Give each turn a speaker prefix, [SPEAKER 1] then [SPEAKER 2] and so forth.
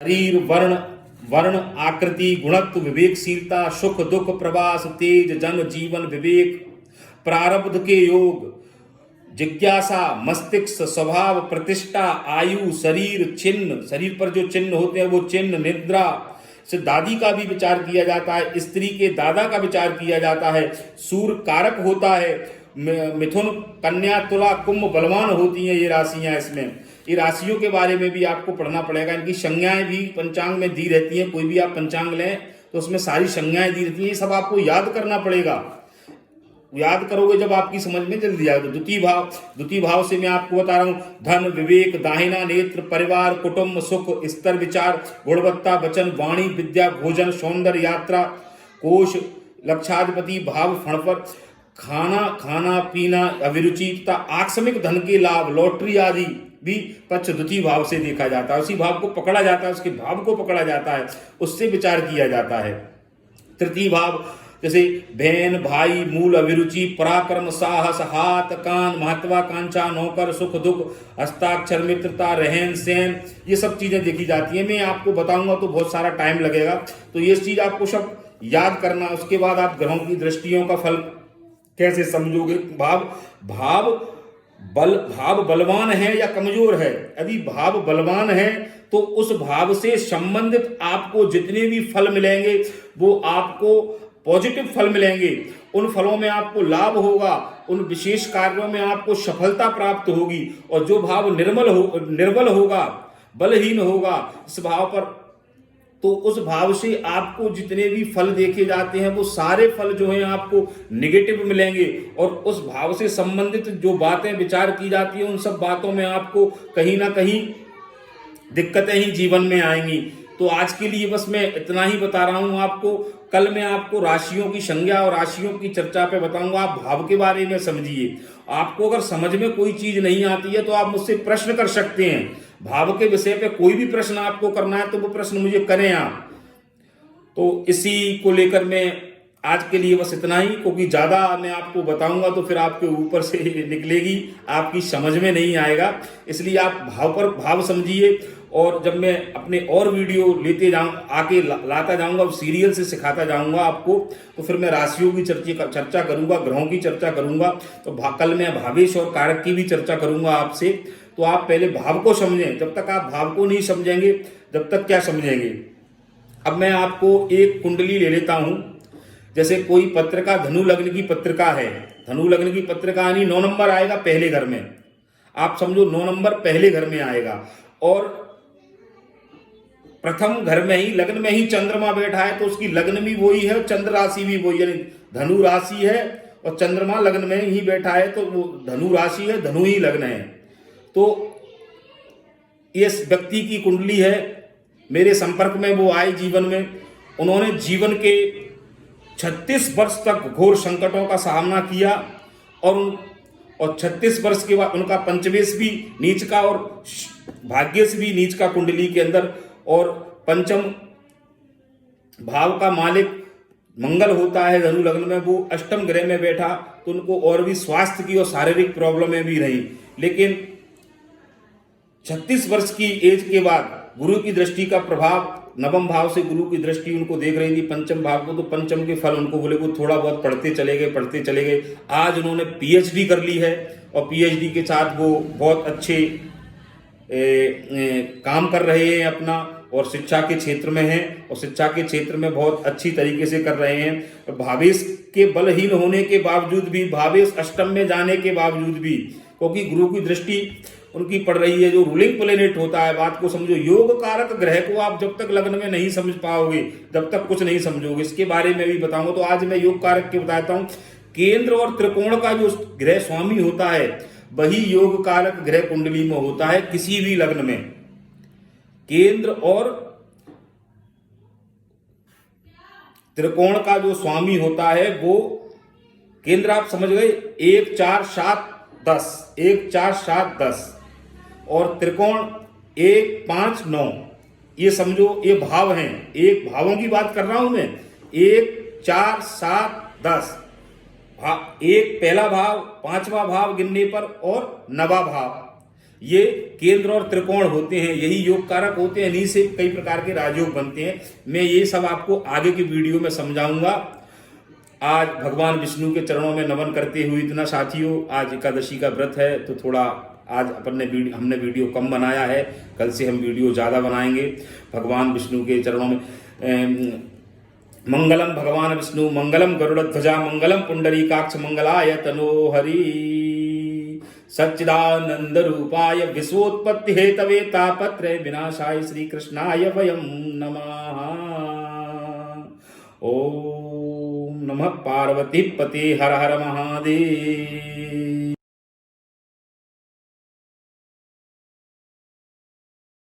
[SPEAKER 1] शरीर, वर्ण वर्ण, आकृति, गुणत्व, विवेकशीलता, सुख दुख, प्रवास, तेज, जन्म, जीवन, विवेक, प्रारब्ध के योग, जिज्ञासा, मस्तिष्क, स्वभाव, प्रतिष्ठा, आयु, शरीर, चिन्ह, शरीर पर जो चिन्ह होते हैं वो चिन्ह, निद्रा से दादी का भी विचार किया जाता है, स्त्री के दादा का विचार किया जाता है, सूर्य कारक होता है, मिथुन, कन्या, तुला, कुंभ बलवान होती हैं ये राशियां। इसमें ये राशियों के बारे में भी आपको पढ़ना पड़ेगा, इनकी संज्ञाएं भी पंचांग में दी रहती हैं। कोई भी आप पंचांग लें तो उसमें सारी संज्ञाएं दी रहती हैं, ये सब आपको याद करना पड़ेगा। याद करोगे जब आपकी समझ में जल्दी आएगा। द्वितीय भाव से मैं आपको बता रहा हूं, धन, विवेक, दाहिना नेत्र, परिवार, कुटुंब, सुख, स्तर, विचार, गुणवत्ता, वचन, वाणी, विद्या, भोजन, सौंदर्य, यात्रा, कोश, लक्षाधिपति भाव, फणपर, खाना पीना, अभिरुचि तथा आकस्मिक धन के लाभ, लॉटरी आदि भी पक्ष द्वितीय भाव से देखा जाता है। उसी भाव को पकड़ा जाता है, उसके भाव को पकड़ा जाता है, उससे विचार किया जाता है। तृतीय भाव जैसे बहन, भाई, मूल, अभिरुचि, पराक्रम, साहस, हाथ, कान, महत्वाकांक्षा, नौकर, सुख दुख, हस्ताक्षर, मित्रता, रहन सहन, ये सब चीजें देखी जाती है। मैं आपको बताऊंगा तो बहुत सारा टाइम लगेगा, तो ये चीज आपको सब याद करना। उसके बाद आप ग्रहों की दृष्टियों का फल कैसे समझोगे। भाव बलवान है या कमजोर है। यदि भाव बलवान है तो उस भाव से संबंधित आपको जितने भी फल मिलेंगे वो आपको पॉजिटिव फल मिलेंगे। उन फलों में आपको लाभ होगा, उन विशेष कार्यों में आपको सफलता प्राप्त होगी। और जो भाव निर्बल होगा, बलहीन होगा इस भाव पर, तो उस भाव से आपको जितने भी फल देखे जाते हैं वो सारे फल जो हैं आपको निगेटिव मिलेंगे। और उस भाव से संबंधित जो बातें विचार की जाती हैं उन सब बातों में आपको कहीं ना कहीं दिक्कतें ही जीवन में आएंगी। तो आज के लिए बस मैं इतना ही बता रहा हूं आपको। कल मैं आपको राशियों की संज्ञा और राशियों की चर्चा पे बताऊंगा। आप भाव के बारे में समझिए। आपको अगर समझ में कोई चीज नहीं आती है तो आप मुझसे प्रश्न कर सकते हैं। भाव के विषय पे कोई भी प्रश्न आपको करना है तो वो प्रश्न मुझे करें आप। तो इसी को लेकर मैं आज के लिए बस इतना ही, क्योंकि ज्यादा मैं आपको बताऊंगा तो फिर आपके ऊपर से निकलेगी, आपकी समझ में नहीं आएगा। इसलिए आप भाव समझिए। और जब मैं अपने और वीडियो लेते लाता जाऊंगा, सीरियल से सिखाता जाऊंगा आपको, तो फिर मैं राशियों की चर्चा करूंगा, ग्रहों की चर्चा करूंगा। तो कल मैं भावेश और कारक की भी चर्चा करूंगा आपसे। तो आप पहले भाव को समझें। जब तक आप भाव को नहीं समझेंगे जब तक क्या समझेंगे। अब मैं आपको एक कुंडली ले लेता हूं। जैसे कोई पत्रिका धनु लग्न की पत्रिका है, धनु लग्न की पत्रिका यानी 9 नंबर आएगा पहले घर में। आप समझो 9 नंबर पहले घर में आएगा। और प्रथम घर में ही, लग्न में ही चंद्रमा बैठा है तो उसकी लग्न भी वही है और चंद्र राशि भी वही, यानी धनु राशि है और चंद्रमा लग्न में ही बैठा है तो वो धनु राशि है, धनु ही लग्न है। तो इस व्यक्ति की कुंडली है, मेरे संपर्क में वो आए जीवन में। उन्होंने जीवन के 36 वर्ष तक घोर संकटों का सामना किया और 36 वर्ष के बाद उनका पंचमेश भी नीच का और भाग्येश भी नीच का कुंडली के अंदर। और पंचम भाव का मालिक मंगल होता है धनु लग्न में, वो अष्टम ग्रह में बैठा तो उनको और भी स्वास्थ्य की और शारीरिक प्रॉब्लमें भी रही। लेकिन 36 वर्ष की एज के बाद गुरु की दृष्टि का प्रभाव, नवम भाव से गुरु की दृष्टि उनको देख रही थी पंचम भाव को, तो पंचम के फल उनको बोले को थोड़ा बहुत पढ़ते चले गए। आज उन्होंने पीएचडी कर ली है और पीएचडी के साथ वो बहुत अच्छे काम कर रहे हैं अपना, और शिक्षा के क्षेत्र में हैं और शिक्षा के क्षेत्र में बहुत अच्छी तरीके से कर रहे हैं। भावेश के बलहीन होने के बावजूद भी, भावेश अष्टम में जाने के बावजूद भी, क्योंकि गुरु की दृष्टि उनकी पड़ रही है, जो रूलिंग प्लेनेट होता है, बात को समझो। योग कारक ग्रह को आप जब तक लग्न में नहीं समझ पाओगे तब तक कुछ नहीं समझोगे। इसके बारे में भी बताऊंगा। तो आज मैं योग कारक के बताता हूं। केंद्र और त्रिकोण का जो ग्रह स्वामी होता है वही योग कारक ग्रह कुंडली में होता है किसी भी लग्न में। केंद्र और त्रिकोण का जो स्वामी होता है वो, केंद्र आप समझ गए 1 4 7 10, 1 4 7 10, और त्रिकोण 1 5 9। ये समझो ये भाव हैं, एक भावों की बात कर रहा हूं मैं। 1 4 7 10 एक पहला भाव, 5वां भाव गिनने पर और 9वां भाव, ये केंद्र और त्रिकोण होते हैं, यही योग कारक होते हैं, इन्हीं से कई प्रकार के राजयोग बनते हैं। मैं ये सब आपको आगे की वीडियो में समझाऊंगा। आज भगवान विष्णु के चरणों में नमन करते हुए इतना साथियों, आज एकादशी का व्रत है तो थोड़ा आज हमने वीडियो कम बनाया है, कल से हम वीडियो ज़्यादा बनाएंगे। भगवान विष्णु के चरणों में मंगलम भगवान विष्णु मंगलम गरुड़ध्वजा मंगलम पुंडरीकाक्ष मंगलाय तनोहरि सच्चिदानंद रूपाय विश्वोत्पत्ति हेतवे तापत्रय विनाशाय श्री कृष्णाय वयं नमः। ओम नमः पार्वती पते हर हर महादेव।